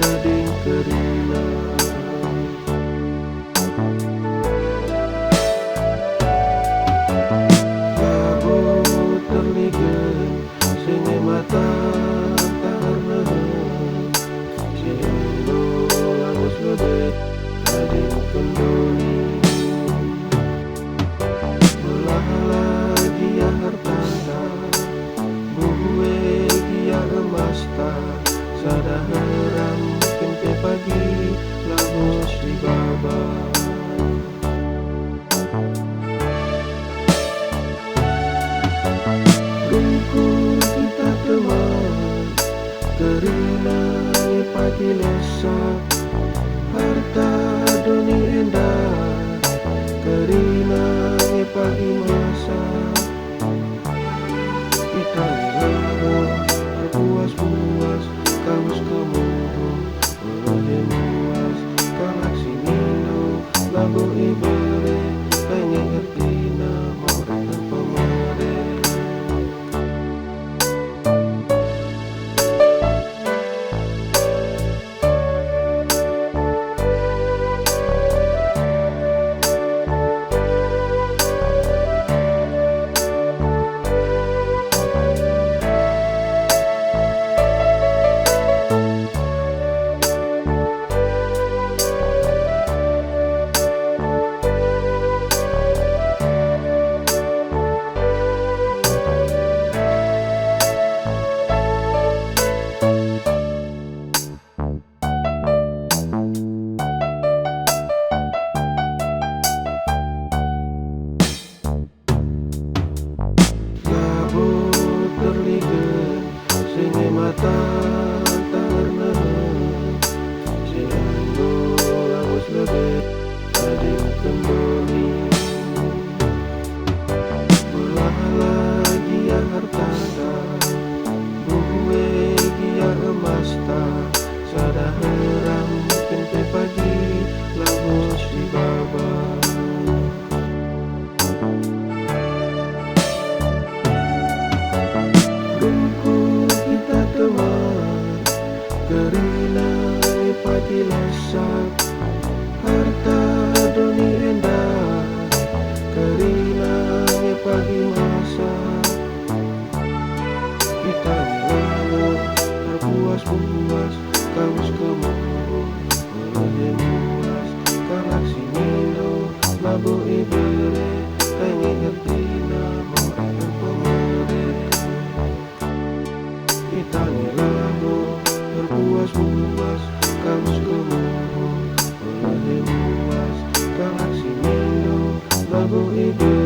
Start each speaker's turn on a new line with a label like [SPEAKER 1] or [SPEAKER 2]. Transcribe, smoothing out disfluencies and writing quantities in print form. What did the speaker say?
[SPEAKER 1] tading kerina Labu terligen senge mata karena Siendo lamus lebet tading kendoni Belah lagi ya hartana Buwe dia emasta Sada heram kente pagi lamus di baba Rungku kita teman Kerina pagi lesak Harta dunia endah Kerina pagi masa Kita lalu berpuas-puas Kamus kemudian Oleh muas Kalak sinino Lagu ibere Pengen ngertina Morek dan pemare Senge mata karena Sianggo lamus lebet tading kendoni Belah lagi ya hartana Buwe gia emasta Sada heram kente pagi lamus di baba Kerina pagi lesak Harta dunia endah Kerina pagi masa Kita lalu berpuas-puas Kamus kemudian Oleh muas Kalak sinino Labu ibere Pengen ngertina Morek dan pemare Kita lalu berpuas-puas Kamus kemudian Oleh muas Kalak sinino Lagu ibere